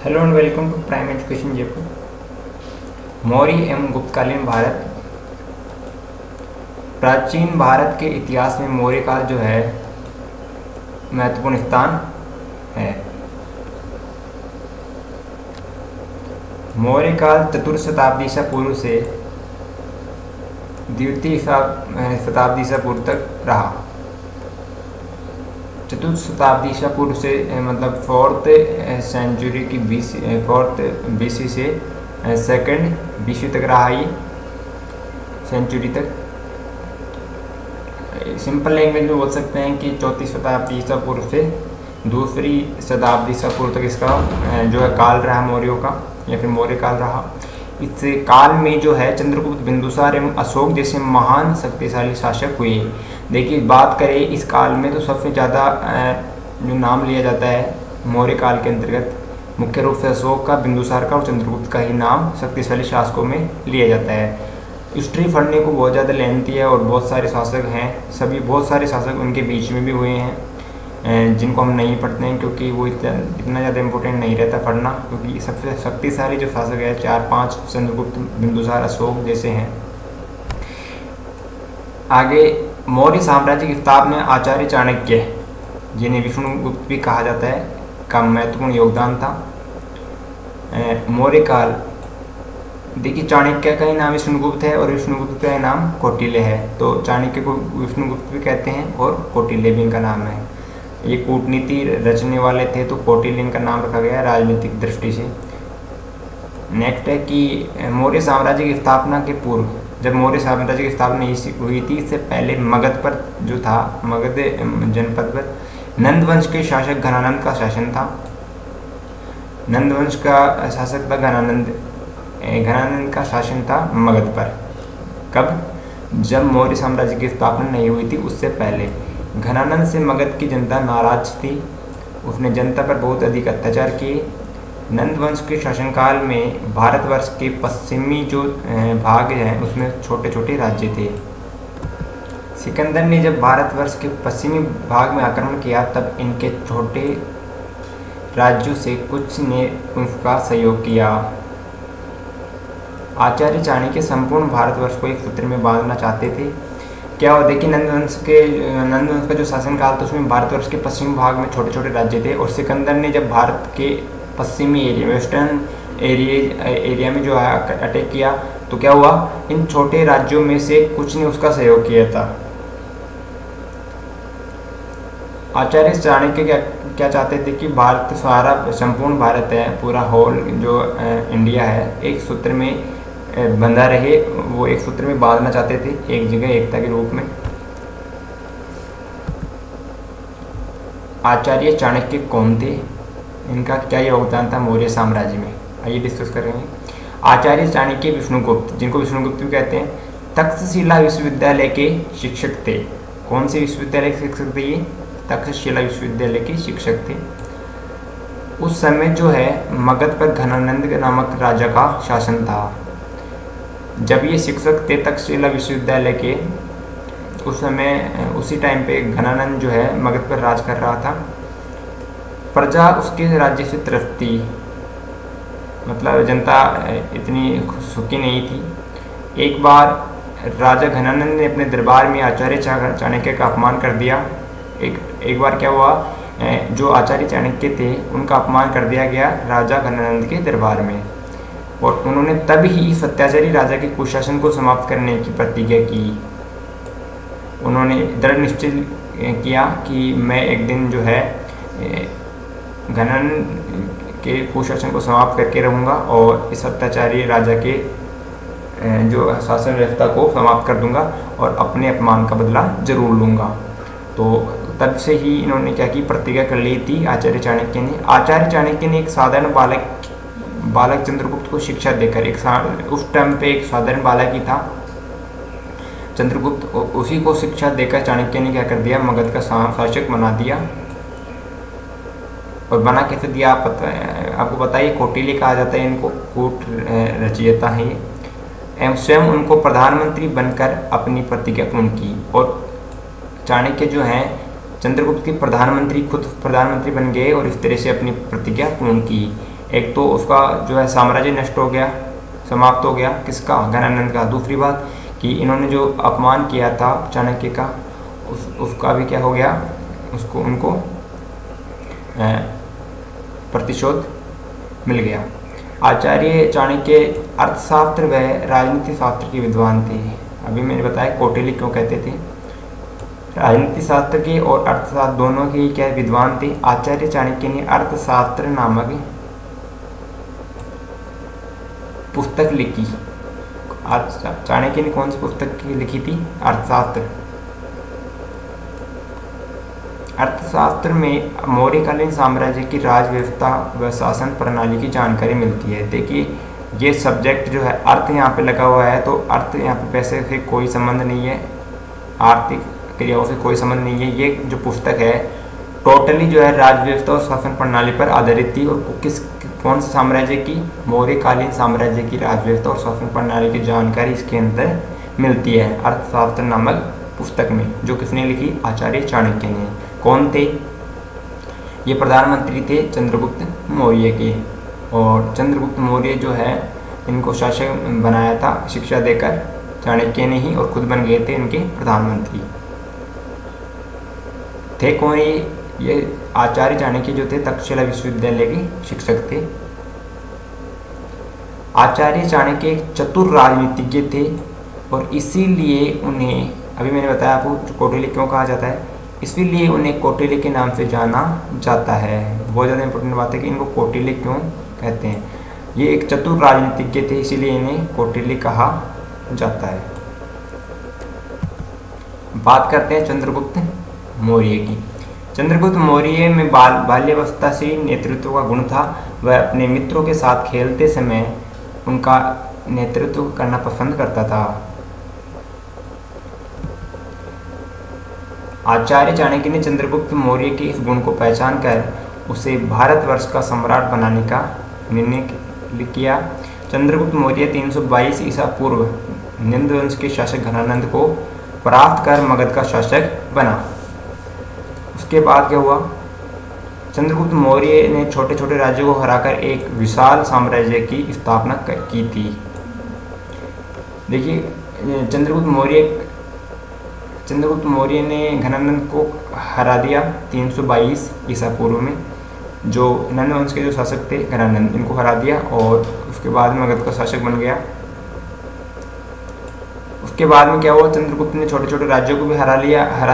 Hello and welcome to Prime Education Jaipur. Maurya एवं गुप्तकालीन भारत। प्राचीन भारत के इतिहास में मौर्य काल जो है महत्वपूर्ण स्थान है। मौर्य काल चतुर्थ शताब्दी ईसा पूर्व से द्वितीय शताब्दी ईसा पूर्व तक रहा। चतुर्थ शताब्दी ईसा पूर्व से मतलब फोर्थ सेंचुरी की फोर्थ बीसी से सेकंड बीसी तक रहा। ये सेंचुरी तक सिंपल लैंग्वेज में बोल सकते हैं कि चौथी शताब्दी ईसा पूर्व से दूसरी शताब्दी ईसा पूर्व तक इसका जो है काल रहा मौर्यों का, या फिर मौर्य काल रहा। इस काल में जो है चंद्रगुप्त, बिंदुसार एवं अशोक जैसे महान शक्तिशाली शासक हुए। देखिए बात करें इस काल में तो सबसे ज़्यादा जो नाम लिया जाता है मौर्य काल के अंतर्गत मुख्य रूप से अशोक का, बिंदुसार का और चंद्रगुप्त का ही नाम शक्तिशाली शासकों में लिया जाता है। हिस्ट्री पढ़ने को बहुत ज़्यादा लेंथी है और बहुत सारे शासक हैं, सभी बहुत सारे शासक उनके बीच में भी हुए हैं जिनको हम नहीं पढ़ते हैं क्योंकि वो इतना ज़्यादा इम्पोर्टेंट नहीं रहता पढ़ना, क्योंकि सबसे शक्तिशाली जो शासक है 4-5 चंद्रगुप्त, बिंदुसार, अशोक जैसे हैं। आगे मौर्य साम्राज्य की स्थापना आचार्य चाणक्य, जिन्हें विष्णुगुप्त भी कहा जाता है, का महत्वपूर्ण योगदान था। मौर्य काल देखिए चाणक्य का ही नाम विष्णुगुप्त है और विष्णुगुप्त का ही नाम कौटिल्य है, तो चाणक्य को विष्णुगुप्त भी कहते हैं और कौटिल्य भी इनका नाम है। ये कूटनीति रचने वाले थे तो कौटिल्य इनका नाम रखा गया है राजनीतिक दृष्टि से। नेक्स्ट है कि मौर्य साम्राज्य की स्थापना के पूर्व, जब मौर्य साम्राज्य की स्थापना हुई थी, इससे पहले मगध पर जो था, मगध जनपद पर नंद वंश के शासक घनानंद का शासन था। नंद वंश का शासक था घनानंद का शासन था मगध पर। कब? जब मौर्य साम्राज्य की स्थापना नहीं हुई थी उससे पहले। घनानंद से मगध की जनता नाराज थी, उसने जनता पर बहुत अधिक अत्याचार किए। नंद वंश के शासनकाल में भारतवर्ष के पश्चिमी जो भाग हैं उसमें छोटे छोटे राज्य थे। सिकंदर ने जब भारतवर्ष के पश्चिमी भाग में आक्रमण किया तब इनके छोटे राज्यों से कुछ ने उनका सहयोग किया। आचार्य चाणक्य संपूर्ण भारतवर्ष को एक सूत्र में बांधना चाहते थे। क्या हुआ, देखिए नंद वंश का जो शासनकाल था उसमें भारतवर्ष के पश्चिमी भाग में छोटे छोटे राज्य थे और सिकंदर ने जब भारत के पश्चिमी एरिया, वेस्टर्न एरिया में जो है अटैक किया तो क्या हुआ, इन छोटे राज्यों में से कुछ ने उसका सहयोग किया था। आचार्य चाणक्य क्या चाहते थे कि भारत सारा संपूर्ण भारत है, पूरा होल जो इंडिया है एक सूत्र में बंधा रहे, वो एक सूत्र में बांधना चाहते थे, एक जगह एकता के रूप में। आचार्य चाणक्य कौन थे, इनका क्या योगदान था मौर्य साम्राज्य में, आइए डिस्कस कर रहे हैं। आचार्य चाणक्य विष्णुगुप्त, जिनको विष्णुगुप्त भी कहते हैं, तक्षशिला विश्वविद्यालय के शिक्षक थे। कौन से विश्वविद्यालय के शिक्षक थे ये? तक्षशिला विश्वविद्यालय के शिक्षक थे। उस समय जो है मगध पर घनानंद नामक राजा का शासन था। जब ये शिक्षक थे तक्षशिला विश्वविद्यालय के, उस समय उसी टाइम पे घनानंद जो है मगध पर राज कर रहा था। प्रजा उसके राज्य से त्रस्त थी, मतलब जनता इतनी सुखी नहीं थी। एक बार राजा घनानंद ने अपने दरबार में आचार्य चाणक्य का अपमान कर दिया। एक बार क्या हुआ, जो आचार्य चाणक्य थे उनका अपमान कर दिया गया राजा घनानंद के दरबार में, और उन्होंने तब ही अत्याचारी राजा के कुशासन को समाप्त करने की प्रतिज्ञा की। उन्होंने दृढ़ निश्चय किया कि मैं एक दिन जो है घनानंद के कुशासन को समाप्त करके रहूँगा और इस अत्याचारी राजा के जो शासन व्यवस्था को समाप्त कर दूंगा और अपने अपमान का बदला जरूर लूँगा। तो तब से ही इन्होंने क्या की, प्रतिज्ञा कर ली थी आचार्य चाणक्य ने। आचार्य चाणक्य ने एक साधारण बालक चंद्रगुप्त को शिक्षा देकर, उस टाइम पे एक साधारण बालक ही था चंद्रगुप्त, उसी को शिक्षा देकर चाणक्य ने क्या कर दिया, मगध का शासक बना दिया। और बना कैसे दिया आपको बताइए, कौटिल्य कहा जाता है इनको, कूट रचयिता है ये। स्वयं उनको प्रधानमंत्री बनकर अपनी प्रतिज्ञा पूर्ण की, और चाणक्य जो है चंद्रगुप्त के प्रधानमंत्री खुद प्रधानमंत्री बन गए और इस तरह से अपनी प्रतिज्ञा पूर्ण की। एक तो उसका जो है साम्राज्य नष्ट हो गया, समाप्त हो गया, किसका, घनानंद का। दूसरी बात कि इन्होंने जो अपमान किया था चाणक्य का, उसका भी क्या हो गया, उनको प्रतिशोध मिल गया। आचार्य चाणक्य अर्थशास्त्र व राजनीति शास्त्र के विद्वान थे। अभी मैंने बताया कौटिल्य क्यों कहते थे, राजनीति शास्त्र के और अर्थशास्त्र दोनों के क्या विद्वान थे। आचार्य चाणक्य ने अर्थशास्त्र नामक पुस्तक लिखी। चाणक्य ने कौन सी पुस्तक लिखी थी, अर्थशास्त्र। अर्थशास्त्र में मौर्यकालीन साम्राज्य की राज व्यवस्था व शासन प्रणाली की जानकारी मिलती है। देखिए ये सब्जेक्ट जो है अर्थ यहाँ पे लगा हुआ है, तो अर्थ यहाँ पे पैसे से कोई संबंध नहीं है, आर्थिक क्रियाओं से कोई संबंध नहीं है। ये जो पुस्तक है टोटली जो है राज व्यवस्था और शासन प्रणाली पर आधारित थी। और कौन से साम्राज्य की, मौर्यकालीन साम्राज्य की राज व्यवस्था और शासन प्रणाली की जानकारी इसके अंदर मिलती है अर्थशास्त्र नामक पुस्तक में, जो किसने लिखी, आचार्य चाणक्य ने। कौन थे ये, प्रधानमंत्री थे चंद्रगुप्त मौर्य के। और चंद्रगुप्त मौर्य जो है इनको शासक बनाया था शिक्षा देकर चाणक्य ने ही, और खुद बन गए थे इनके प्रधानमंत्री। थे कौन ये आचार्य चाणक्य जो थे तक्षशिला विश्वविद्यालय के शिक्षक थे। आचार्य चाणक्य एक चतुर राजनीतिज्ञ थे और इसीलिए उन्हें, अभी मैंने बताया आपको कौटिल्य क्यों कहा जाता है, इसीलिए उन्हें कौटिल्य के नाम से जाना जाता है। बहुत ज़्यादा इंपॉर्टेंट बात है कि इनको कौटिल्य क्यों कहते हैं। ये एक चतुर राजनीतिज्ञ थे, इसीलिए इन्हें कौटिल्य कहा जाता है। बात करते हैं चंद्रगुप्त मौर्य की। चंद्रगुप्त मौर्य में बाल्यावस्था से नेतृत्व का गुण था। वह अपने मित्रों के साथ खेलते समय उनका नेतृत्व करना पसंद करता था। आचार्य चाणक्य ने चंद्रगुप्त मौर्य के इस गुण को पहचान कर उसे भारतवर्ष का सम्राट बनाने का निर्णय किया। चंद्रगुप्त मौर्य 322 ईसा पूर्व नंद वंश के शासक घनानंद को परास्त कर मगध का शासक बना। उसके बाद क्या हुआ, चंद्रगुप्त मौर्य ने छोटे छोटे राज्यों को हराकर एक विशाल साम्राज्य की स्थापना की थी। देखिए चंद्रगुप्त मौर्य ने घनानंद को हरा दिया 322 ईसा पूर्व में। जो नंद वंश के जो शासक थे घनानंद, इनको हरा दिया और उसके बाद में मगध का शासक बन गया। उसके बाद में क्या हुआ, चंद्रगुप्त ने छोटे छोटे राज्यों को भी हरा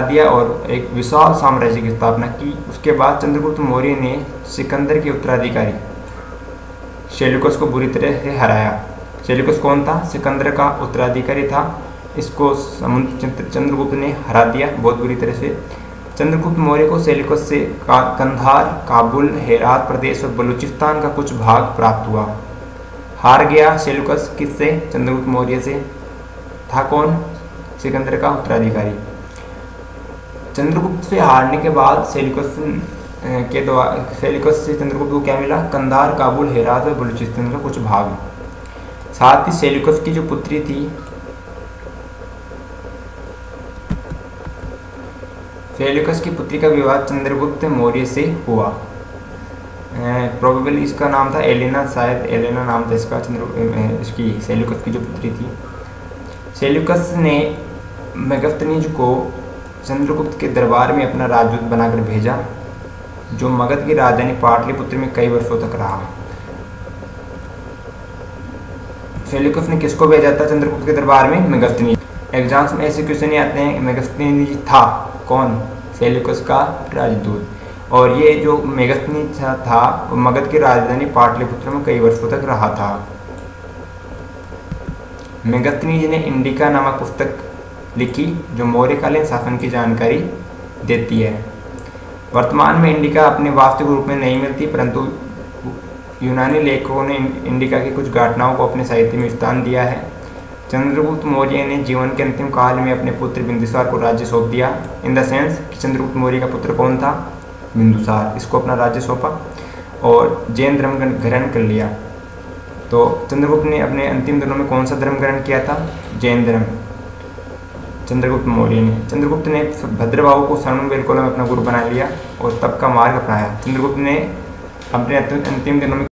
दिया और एक विशाल साम्राज्य की स्थापना की। उसके बाद चंद्रगुप्त मौर्य ने सिकंदर के उत्तराधिकारी सेल्यूकस को बुरी तरह से हराया। सेल्यूकस कौन था, सिकंदर का उत्तराधिकारी था। इसको चंद्रगुप्त ने हरा दिया बहुत बुरी तरह से। चंद्रगुप्त मौर्य को सेल्यूकस से कंधार, काबुल, हेरात प्रदेश और बलूचिस्तान का कुछ भाग प्राप्त हुआ। हार गया सेल्यूकस किससे, चंद्रगुप्त मौर्य से। था कौन, सिकंदर का उत्तराधिकारी। चंद्रगुप्त से हारने के बाद सेल्यूकस से चंद्रगुप्त को क्या मिला, कंधार, काबुल, हेरात और बलूचिस्तान का कुछ भाग। साथ ही सेल्यूकस की जो पुत्री थी, सेल्यूकस की पुत्री का विवाह चंद्रगुप्त मौर्य से हुआ। प्रोबेबली इसका नाम था एलेना, शायद एलेना नाम था इसका, इसकी सेल्यूकस की जो पुत्री थी। सेल्यूकस ने मेगास्थनीज को चंद्रगुप्त के दरबार में अपना राजदूत बनाकर भेजा, जो मगध की राजधानी पाटलिपुत्र में कई वर्षों तक रहा। सेल्यूकस ने किसको भेजा था चंद्रगुप्त के दरबार में, मेगास्थनीज। एग्जाम्स में ऐसे क्वेश्चन आते हैं, मेगास्थनीज था कौन, सेल्यूकस का राजदूत। और ये जो मेगास्थनीज था वो मगध की राजधानी पाटलिपुत्र में कई वर्षों तक रहा था। मेगास्थनीज ने इंडिका नामक पुस्तक लिखी जो मौर्यकालीन शासन की जानकारी देती है। वर्तमान में इंडिका अपने वास्तविक रूप में नहीं मिलती, परंतु यूनानी लेखकों ने इंडिका की कुछ घटनाओं को अपने साहित्य में स्थान दिया है। चंद्रगुप्त मौर्य ने जीवन के अंतिम काल में अपने पुत्र बिंदुसार को राज्य सौंप दिया। इन द सेंस कि चंद्रगुप्त मौर्य का पुत्र कौन था, बिंदुसार, इसको अपना राज्य सौंपा और जैन धर्म ग्रहण कर लिया। तो चंद्रगुप्त ने अपने अंतिम दिनों में कौन सा धर्म ग्रहण किया था, जैन धर्म। चंद्रगुप्त मौर्य ने भद्रबाहु को शरणबेलगोला में अपना गुरु बना लिया और तब का मार्ग अपनाया। चंद्रगुप्त ने अपने अंतिम दिनों में